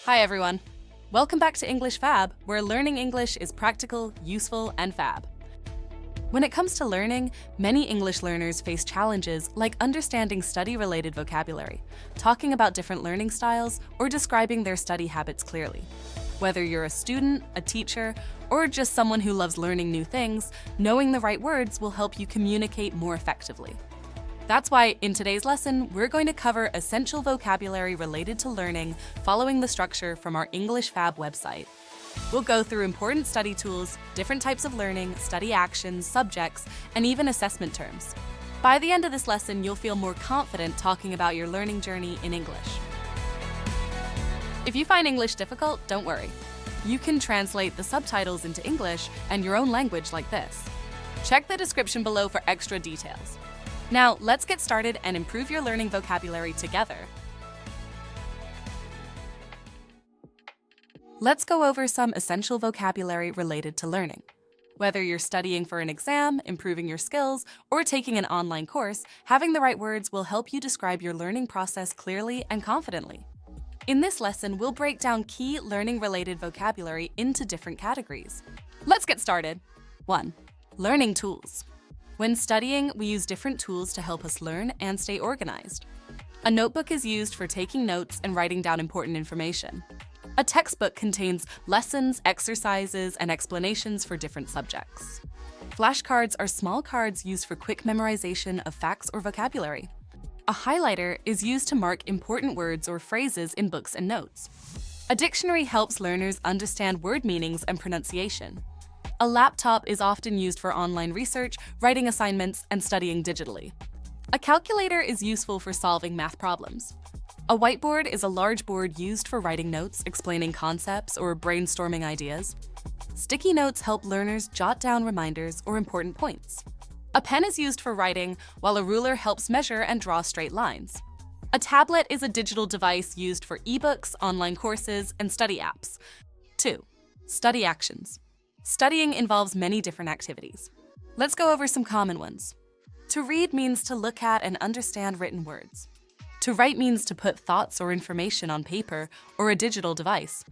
Hi everyone. Welcome back to English Fab, where learning English is practical, useful, and fab. When it comes to learning, many English learners face challenges like understanding study-related vocabulary, talking about different learning styles, or describing their study habits clearly. Whether you're a student, a teacher, or just someone who loves learning new things, knowing the right words will help you communicate more effectively. That's why in today's lesson, we're going to cover essential vocabulary related to learning following the structure from our English Fab website. We'll go through important study tools, different types of learning, study actions, subjects, and even assessment terms. By the end of this lesson, you'll feel more confident talking about your learning journey in English. If you find English difficult, don't worry. You can translate the subtitles into English and your own language like this. Check the description below for extra details. Now, let's get started and improve your learning vocabulary together. Let's go over some essential vocabulary related to learning. Whether you're studying for an exam, improving your skills, or taking an online course, having the right words will help you describe your learning process clearly and confidently. In this lesson, we'll break down key learning-related vocabulary into different categories. Let's get started. 1. Learning tools. When studying, we use different tools to help us learn and stay organized. A notebook is used for taking notes and writing down important information. A textbook contains lessons, exercises, and explanations for different subjects. Flashcards are small cards used for quick memorization of facts or vocabulary. A highlighter is used to mark important words or phrases in books and notes. A dictionary helps learners understand word meanings and pronunciation. A laptop is often used for online research, writing assignments, and studying digitally. A calculator is useful for solving math problems. A whiteboard is a large board used for writing notes, explaining concepts, or brainstorming ideas. Sticky notes help learners jot down reminders or important points. A pen is used for writing, while a ruler helps measure and draw straight lines. A tablet is a digital device used for ebooks, online courses, and study apps. 2. Study actions. Studying involves many different activities. Let's go over some common ones. To read means to look at and understand written words. To write means to put thoughts or information on paper or a digital device.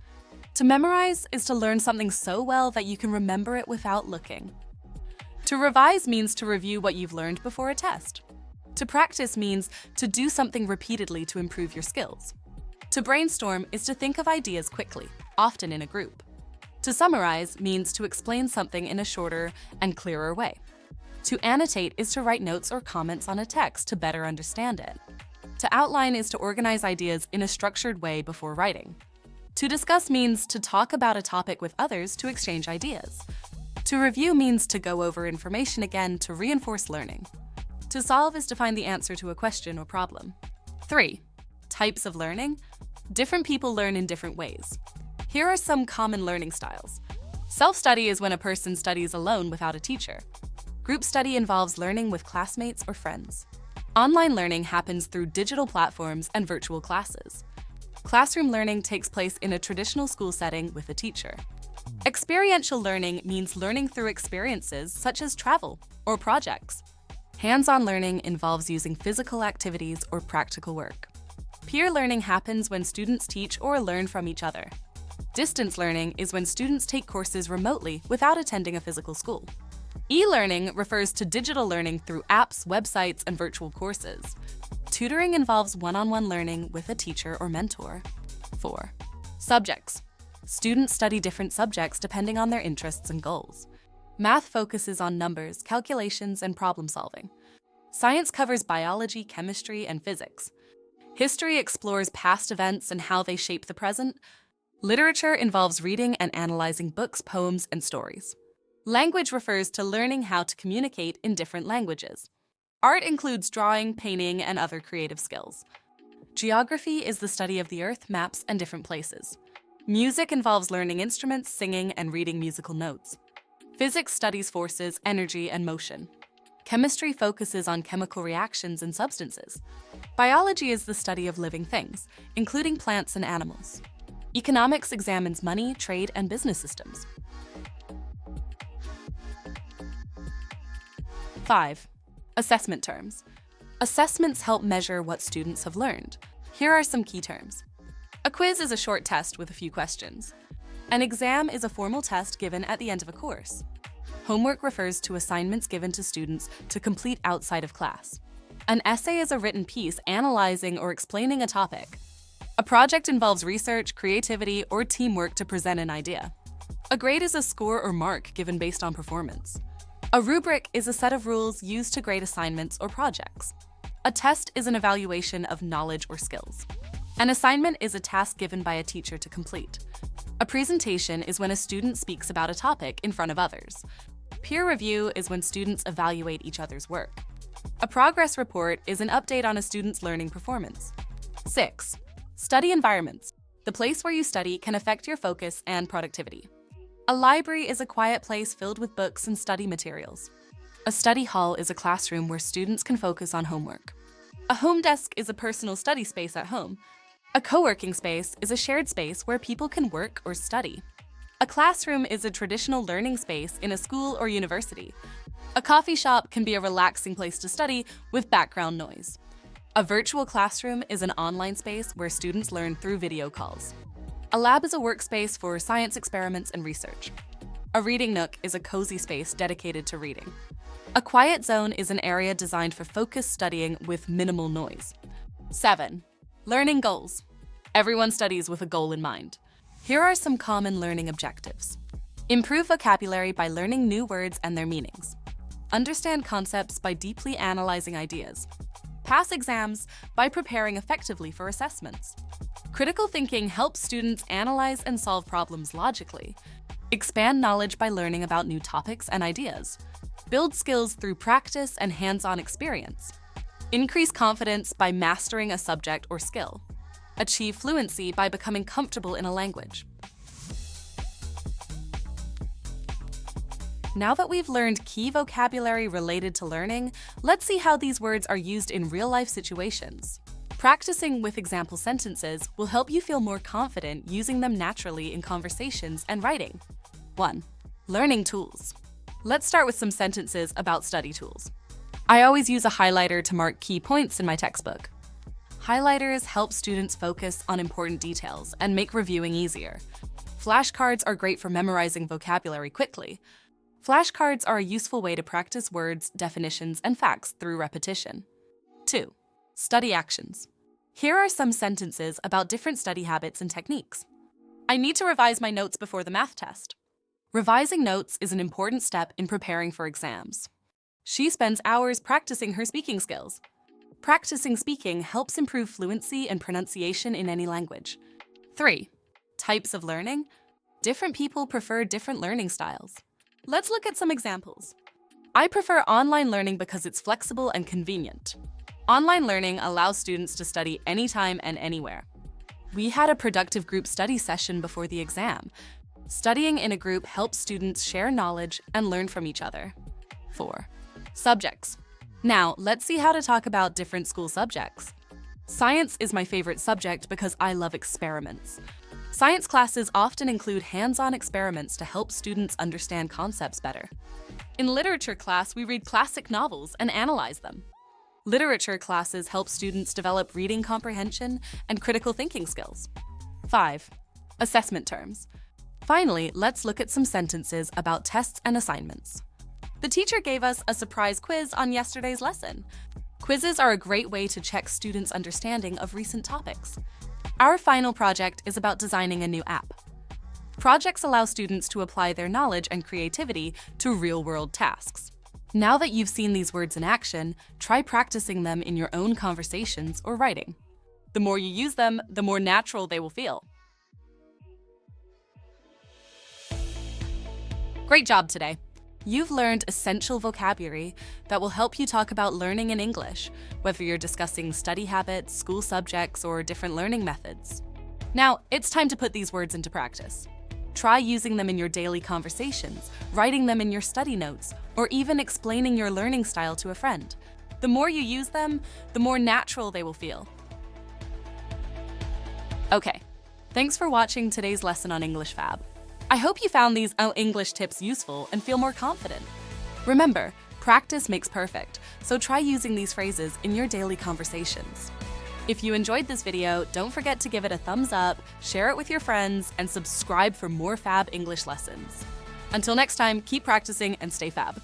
To memorize is to learn something so well that you can remember it without looking. To revise means to review what you've learned before a test. To practice means to do something repeatedly to improve your skills. To brainstorm is to think of ideas quickly, often in a group. To summarize means to explain something in a shorter and clearer way. To annotate is to write notes or comments on a text to better understand it. To outline is to organize ideas in a structured way before writing. To discuss means to talk about a topic with others to exchange ideas. To review means to go over information again to reinforce learning. To solve is to find the answer to a question or problem. 3. Types of learning. Different people learn in different ways. Here are some common learning styles. Self-study is when a person studies alone without a teacher. Group study involves learning with classmates or friends. Online learning happens through digital platforms and virtual classes. Classroom learning takes place in a traditional school setting with a teacher. Experiential learning means learning through experiences such as travel or projects. Hands-on learning involves using physical activities or practical work. Peer learning happens when students teach or learn from each other. Distance learning is when students take courses remotely without attending a physical school. E-learning refers to digital learning through apps, websites, and virtual courses. Tutoring involves one-on-one learning with a teacher or mentor. 4. Subjects. Students study different subjects depending on their interests and goals. Math focuses on numbers, calculations, and problem solving. Science covers biology, chemistry, and physics. History explores past events and how they shape the present. Literature involves reading and analyzing books, poems, and stories. Language refers to learning how to communicate in different languages. Art includes drawing, painting, and other creative skills. Geography is the study of the earth, maps, and different places. Music involves learning instruments, singing, and reading musical notes. Physics studies forces, energy, and motion. Chemistry focuses on chemical reactions and substances. Biology is the study of living things, including plants and animals. Economics examines money, trade, and business systems. 5. Assessment terms. Assessments help measure what students have learned. Here are some key terms. A quiz is a short test with a few questions. An exam is a formal test given at the end of a course. Homework refers to assignments given to students to complete outside of class. An essay is a written piece analyzing or explaining a topic. A project involves research, creativity, or teamwork to present an idea. A grade is a score or mark given based on performance. A rubric is a set of rules used to grade assignments or projects. A test is an evaluation of knowledge or skills. An assignment is a task given by a teacher to complete. A presentation is when a student speaks about a topic in front of others. Peer review is when students evaluate each other's work. A progress report is an update on a student's learning performance. 6. Study environments. The place where you study can affect your focus and productivity. A library is a quiet place filled with books and study materials. A study hall is a classroom where students can focus on homework. A home desk is a personal study space at home. A co-working space is a shared space where people can work or study. A classroom is a traditional learning space in a school or university. A coffee shop can be a relaxing place to study with background noise. A virtual classroom is an online space where students learn through video calls. A lab is a workspace for science experiments and research. A reading nook is a cozy space dedicated to reading. A quiet zone is an area designed for focused studying with minimal noise. 7. Learning goals. Everyone studies with a goal in mind. Here are some common learning objectives. Improve vocabulary by learning new words and their meanings. Understand concepts by deeply analyzing ideas. Pass exams by preparing effectively for assessments. Critical thinking helps students analyze and solve problems logically. Expand knowledge by learning about new topics and ideas. Build skills through practice and hands-on experience. Increase confidence by mastering a subject or skill. Achieve fluency by becoming comfortable in a language. Now that we've learned key vocabulary related to learning, let's see how these words are used in real-life situations. Practicing with example sentences will help you feel more confident using them naturally in conversations and writing. 1. Learning tools. Let's start with some sentences about study tools. I always use a highlighter to mark key points in my textbook. Highlighters help students focus on important details and make reviewing easier. Flashcards are great for memorizing vocabulary quickly. Flashcards are a useful way to practice words, definitions, and facts through repetition. 2. Study actions. Here are some sentences about different study habits and techniques. I need to revise my notes before the math test. Revising notes is an important step in preparing for exams. She spends hours practicing her speaking skills. Practicing speaking helps improve fluency and pronunciation in any language. 3. Types of learning. Different people prefer different learning styles. Let's look at some examples. I prefer online learning because it's flexible and convenient. Online learning allows students to study anytime and anywhere. We had a productive group study session before the exam. Studying in a group helps students share knowledge and learn from each other. 4. Subjects. Now, let's see how to talk about different school subjects. Science is my favorite subject because I love experiments. Science classes often include hands-on experiments to help students understand concepts better. In literature class, we read classic novels and analyze them. Literature classes help students develop reading comprehension and critical thinking skills. 5. Assessment terms. Finally, let's look at some sentences about tests and assignments. The teacher gave us a surprise quiz on yesterday's lesson. Quizzes are a great way to check students' understanding of recent topics. Our final project is about designing a new app. Projects allow students to apply their knowledge and creativity to real-world tasks. Now that you've seen these words in action, try practicing them in your own conversations or writing. The more you use them, the more natural they will feel. Great job today! You've learned essential vocabulary that will help you talk about learning in English, whether you're discussing study habits, school subjects, or different learning methods. Now, it's time to put these words into practice. Try using them in your daily conversations, writing them in your study notes, or even explaining your learning style to a friend. The more you use them, the more natural they will feel. Okay, thanks for watching today's lesson on English Fab. I hope you found these English tips useful and feel more confident. Remember, practice makes perfect, so try using these phrases in your daily conversations. If you enjoyed this video, don't forget to give it a thumbs up, share it with your friends, and subscribe for more Fab English lessons. Until next time, keep practicing and stay fab.